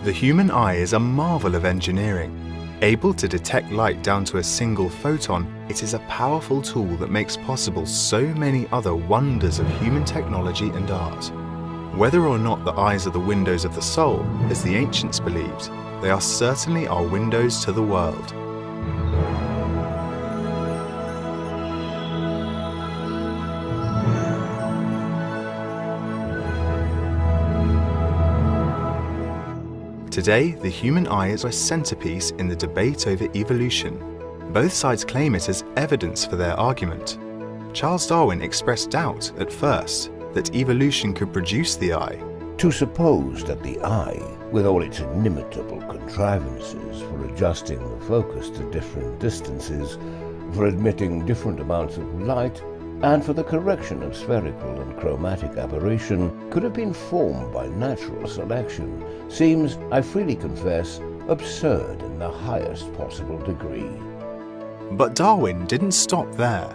The human eye is a marvel of engineering. Able to detect light down to a single photon, it is a powerful tool that makes possible so many other wonders of human technology and art. Whether or not the eyes are the windows of the soul, as the ancients believed, they are certainly our windows to the world. Today, the human eye is a centerpiece in the debate over evolution. Both sides claim it as evidence for their argument. Charles Darwin expressed doubt at first that evolution could produce the eye. To suppose that the eye, with all its inimitable contrivances for adjusting the focus to different distances, for admitting different amounts of light, and for the correction of spherical and chromatic aberration, could have been formed by natural selection, seems, I freely confess, absurd in the highest possible degree. But Darwin didn't stop there.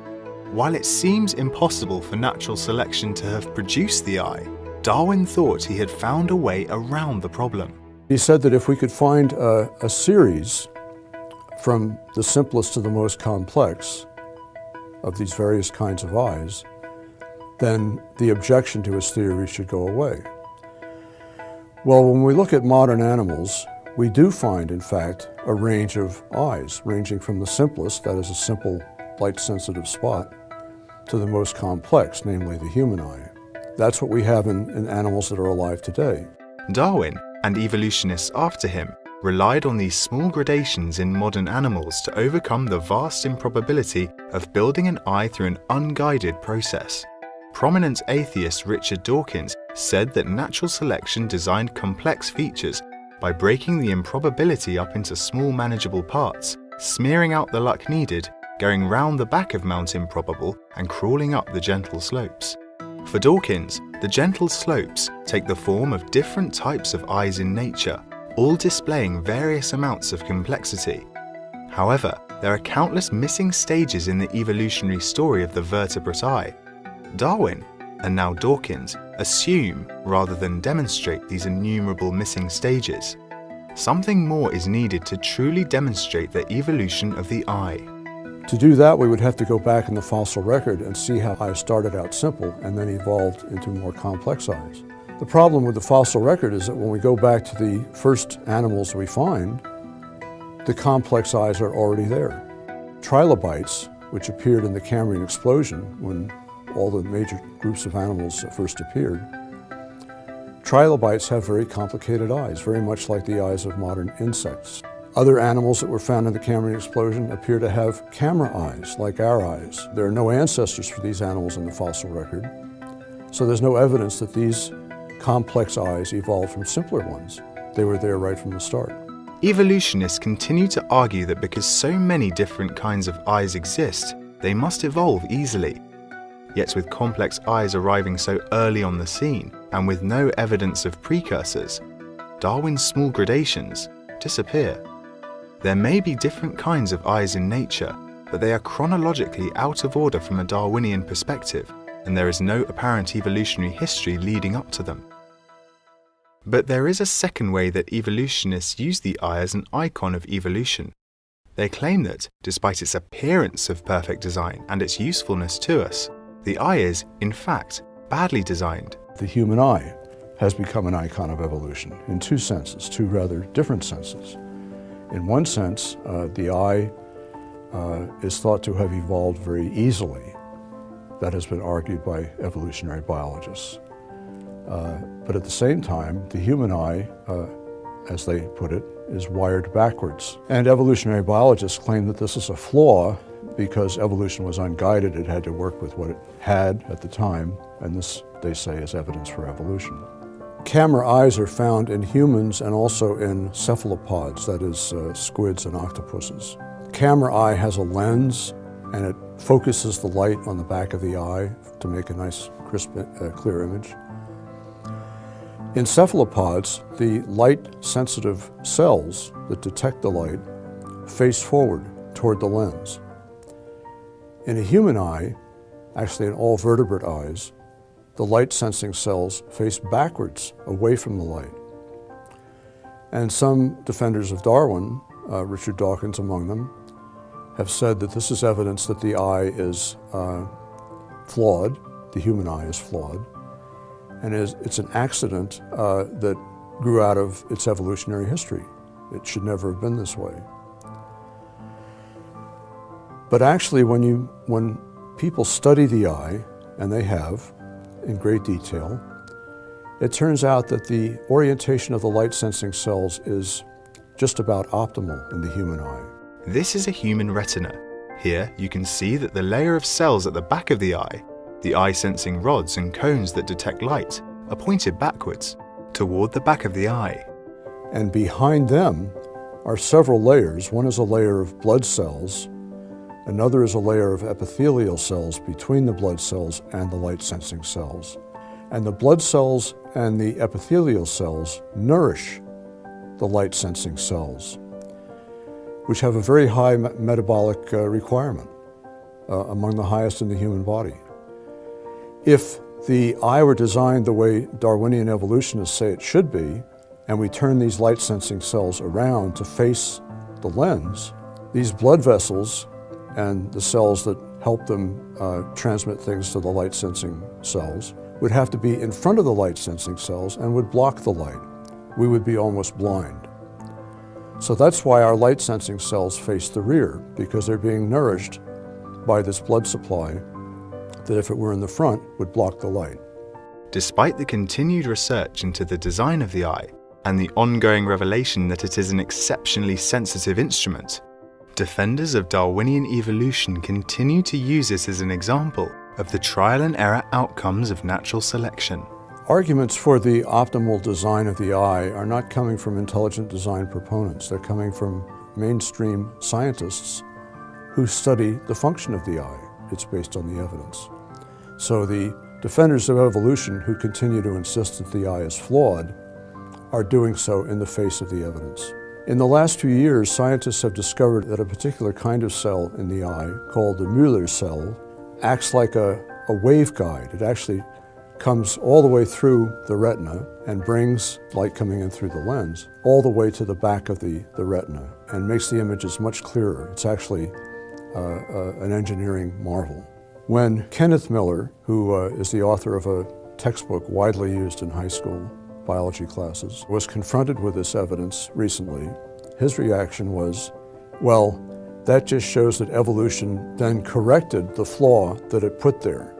While it seems impossible for natural selection to have produced the eye, Darwin thought he had found a way around the problem. He said that if we could find a series from the simplest to the most complex of these various kinds of eyes, then the objection to his theory should go away. Well, when we look at modern animals, we do find, in fact, a range of eyes, ranging from the simplest, that is a simple light-sensitive spot, to the most complex, namely the human eye. That's what we have in animals that are alive today. Darwin, and evolutionists after him, relied on these small gradations in modern animals to overcome the vast improbability of building an eye through an unguided process. Prominent atheist Richard Dawkins said that natural selection designed complex features by breaking the improbability up into small manageable parts, smearing out the luck needed, going round the back of Mount Improbable and crawling up the gentle slopes. For Dawkins, the gentle slopes take the form of different types of eyes in nature, all displaying various amounts of complexity. However, there are countless missing stages in the evolutionary story of the vertebrate eye. Darwin, and now Dawkins, assume rather than demonstrate these innumerable missing stages. Something more is needed to truly demonstrate the evolution of the eye. To do that, we would have to go back in the fossil record and see how eyes started out simple and then evolved into more complex eyes. The problem with the fossil record is that when we go back to the first animals we find, the complex eyes are already there. Trilobites, which appeared in the Cambrian explosion when all the major groups of animals first appeared, trilobites have very complicated eyes, very much like the eyes of modern insects. Other animals that were found in the Cambrian explosion appear to have camera eyes, like our eyes. There are no ancestors for these animals in the fossil record, so there's no evidence that these complex eyes evolved from simpler ones. They were there right from the start. Evolutionists continue to argue that because so many different kinds of eyes exist, they must evolve easily. Yet with complex eyes arriving so early on the scene, and with no evidence of precursors, Darwin's small gradations disappear. There may be different kinds of eyes in nature, but they are chronologically out of order from a Darwinian perspective, and there is no apparent evolutionary history leading up to them. But there is a second way that evolutionists use the eye as an icon of evolution. They claim that, despite its appearance of perfect design and its usefulness to us, the eye is, in fact, badly designed. The human eye has become an icon of evolution in two senses, two rather different senses. In one sense, the eye is thought to have evolved very easily. That has been argued by evolutionary biologists. But at the same time, the human eye, as they put it, is wired backwards. And evolutionary biologists claim that this is a flaw because evolution was unguided. It had to work with what it had at the time, and this, they say, is evidence for evolution. Camera eyes are found in humans and also in cephalopods, that is, squids and octopuses. Camera eye has a lens, and it focuses the light on the back of the eye to make a nice, crisp, clear image. In cephalopods, the light-sensitive cells that detect the light face forward toward the lens. In a human eye, actually in all vertebrate eyes, the light-sensing cells face backwards away from the light. And some defenders of Darwin, Richard Dawkins among them, have said that this is evidence that the eye is flawed, the human eye is flawed, and it's an accident that grew out of its evolutionary history. It should never have been this way. But actually, when people study the eye, and they have in great detail, it turns out that the orientation of the light-sensing cells is just about optimal in the human eye. This is a human retina. Here you can see that the layer of cells at the back of the eye-sensing rods and cones that detect light, are pointed backwards, toward the back of the eye. And behind them are several layers. One is a layer of blood cells, another is a layer of epithelial cells between the blood cells and the light-sensing cells. And the blood cells and the epithelial cells nourish the light-sensing cells, which have a very high metabolic requirement, among the highest in the human body. If the eye were designed the way Darwinian evolutionists say it should be, and we turn these light-sensing cells around to face the lens, these blood vessels and the cells that help them transmit things to the light-sensing cells would have to be in front of the light-sensing cells and would block the light. We would be almost blind. So that's why our light-sensing cells face the rear, because they're being nourished by this blood supply that, if it were in the front, would block the light. Despite the continued research into the design of the eye and the ongoing revelation that it is an exceptionally sensitive instrument, defenders of Darwinian evolution continue to use it as an example of the trial and error outcomes of natural selection. Arguments for the optimal design of the eye are not coming from intelligent design proponents. They're coming from mainstream scientists who study the function of the eye. It's based on the evidence. So the defenders of evolution who continue to insist that the eye is flawed are doing so in the face of the evidence. In the last few years, scientists have discovered that a particular kind of cell in the eye, called the Mueller cell, acts like a waveguide. It actually comes all the way through the retina and brings light coming in through the lens all the way to the back of the retina and makes the images much clearer. It's actually an engineering marvel. When Kenneth Miller, who is the author of a textbook widely used in high school biology classes, was confronted with this evidence recently, his reaction was, well, that just shows that evolution then corrected the flaw that it put there.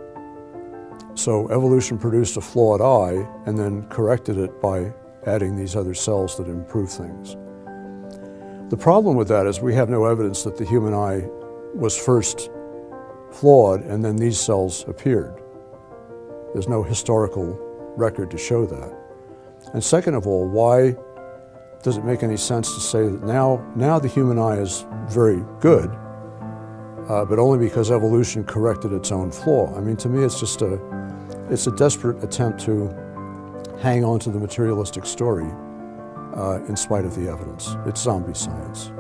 So evolution produced a flawed eye and then corrected it by adding these other cells that improve things. The problem with that is we have no evidence that the human eye was first flawed and then these cells appeared. There's no historical record to show that. And second of all, why does it make any sense to say that now the human eye is very good, but only because evolution corrected its own flaw? I mean, to me, it's just it's a desperate attempt to hang on to the materialistic story in spite of the evidence. It's zombie science.